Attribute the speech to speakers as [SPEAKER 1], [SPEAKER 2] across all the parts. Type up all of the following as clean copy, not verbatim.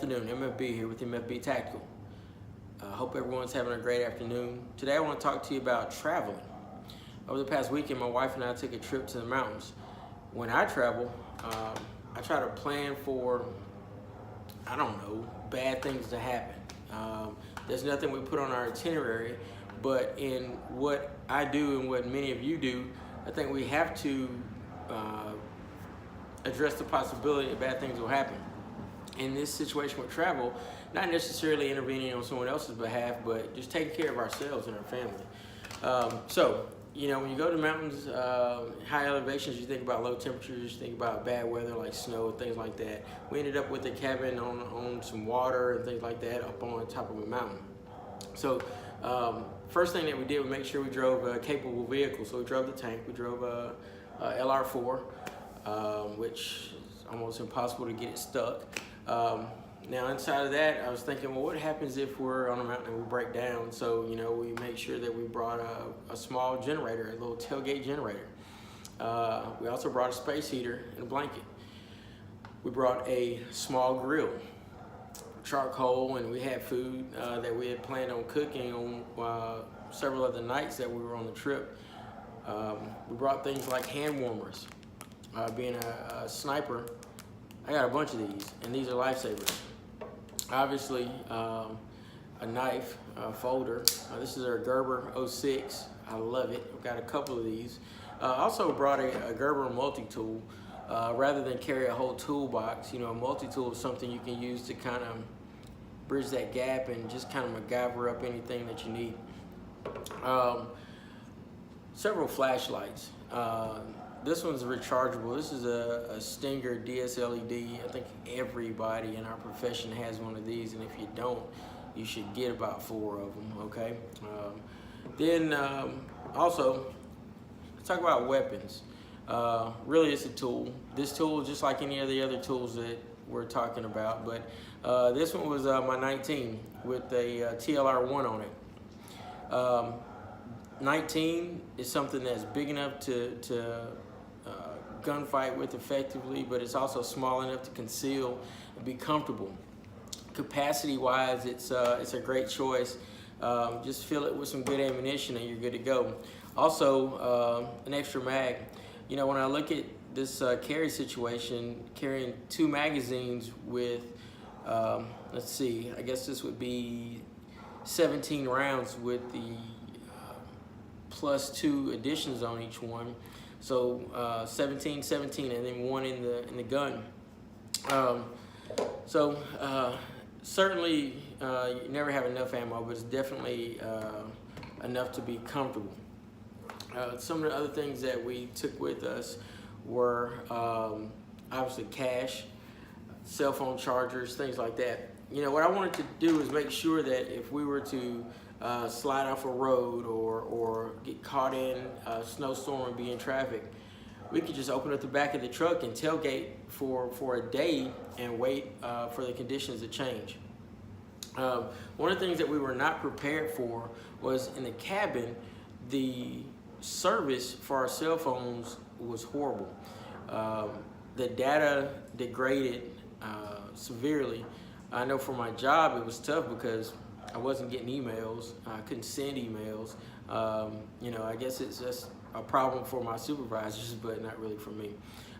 [SPEAKER 1] afternoon. MFB here with MFB Tactical. Hope everyone's having a great afternoon. Today I want to talk to you about traveling. Over the past weekend, my wife and I took a trip to the mountains. When I travel, I try to plan for, bad things to happen. There's nothing we put on our itinerary, but in what I do and what many of you do, I think we have to address the possibility that bad things will happen. In this situation with travel, not necessarily intervening on someone else's behalf, but just taking care of ourselves and our family. When you go to mountains, high elevations, you think about low temperatures, you think about bad weather like snow, things like that. We ended up with a cabin on some water and things like that up on top of a mountain. So first thing that we did was make sure we drove a capable vehicle. So we drove the tank, we drove a LR4, which is almost impossible to get it stuck. Now inside of that, I was thinking, well, what happens if we're on a mountain and we break down? So, we made sure that we brought a small generator, a little tailgate generator. We also brought a space heater and a blanket. We brought a small grill, charcoal, and we had food that we had planned on cooking on several of the nights that we were on the trip. We brought things like hand warmers. Being a sniper, I got a bunch of these, and these are lifesavers. Obviously, a knife, a folder. This is our Gerber 06. I love it. I've got a couple of these. Also brought a Gerber multi-tool. Rather than carry a whole toolbox, a multi-tool is something you can use to kind of bridge that gap and just kind of MacGyver up anything that you need. Several flashlights. This one's rechargeable. This is a Stinger DS-LED. I think everybody in our profession has one of these, and if you don't, you should get about 4 of them, okay? Also, let's talk about weapons. Really, it's a tool. This tool is just like any of the other tools that we're talking about, but this one was my 19 with a TLR1 on it. 19 is something that's big enough to gunfight with effectively, but it's also small enough to conceal and be comfortable. Capacity-wise, it's a great choice. Just fill it with some good ammunition and you're good to go. Also, an extra mag. When I look at this carry situation, carrying 2 magazines with, let's see, I guess this would be 17 rounds with the plus 2 additions on each one. So 17, and then 1 in the gun. Certainly you never have enough ammo, but it's definitely enough to be comfortable. Some of the other things that we took with us were obviously cash, cell phone chargers, things like that. What I wanted to do is make sure that if we were to slide off a road or get caught in a snowstorm and be in traffic, we could just open up the back of the truck and tailgate for a day and wait for the conditions to change. One of the things that we were not prepared for was in the cabin, the service for our cell phones was horrible. The data degraded severely. I know for my job it was tough because I wasn't getting emails. I couldn't send emails. I guess it's just a problem for my supervisors, but not really for me.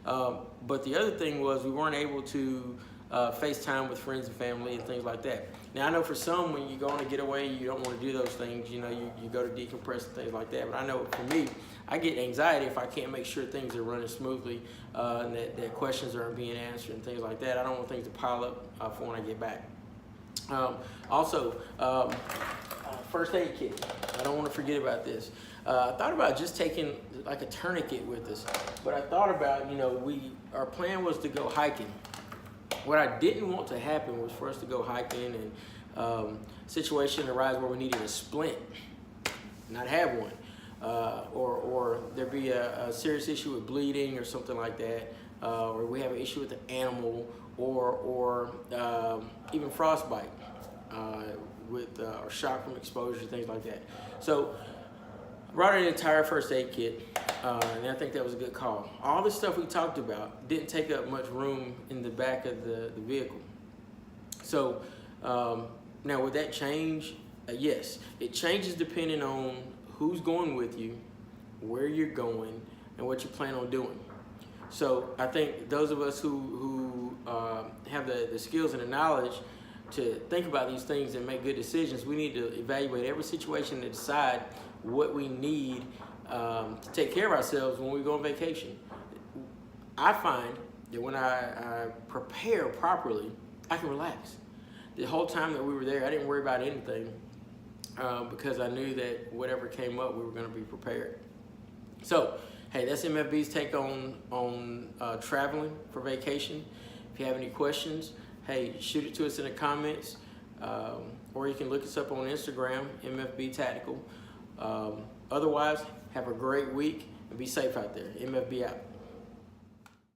[SPEAKER 1] But the other thing was we weren't able to FaceTime with friends and family and things like that. Now I know for some, when you go on a getaway, you don't want to do those things. You go to decompress and things like that. But I know for me, I get anxiety if I can't make sure things are running smoothly and that questions aren't being answered and things like that. I don't want things to pile up for when I get back. First aid kit. I don't want to forget about this. I thought about just taking like a tourniquet with us, but I thought about, our plan was to go hiking. What I didn't want to happen was for us to go hiking and situation arise where we needed a splint, not have one, or there be a serious issue with bleeding or something like that, or we have an issue with an animal, or even frostbite or shock from exposure, things like that. So brought an entire first aid kit, and I think that was a good call. All the stuff we talked about didn't take up much room in the back of the vehicle. So now would that change? Yes, it changes depending on who's going with you, where you're going, and what you plan on doing. So I think those of us who have the skills and the knowledge to think about these things and make good decisions, we need to evaluate every situation and decide what we need to take care of ourselves when we go on vacation. I find that when I prepare properly, I can relax. The whole time that we were there, I didn't worry about anything because I knew that whatever came up, we were going to be prepared. So, hey, that's MFB's take on traveling for vacation. If you have any questions, hey, shoot it to us in the comments, or you can look us up on Instagram, MFB Tactical. Otherwise, have a great week and be safe out there. MFB out.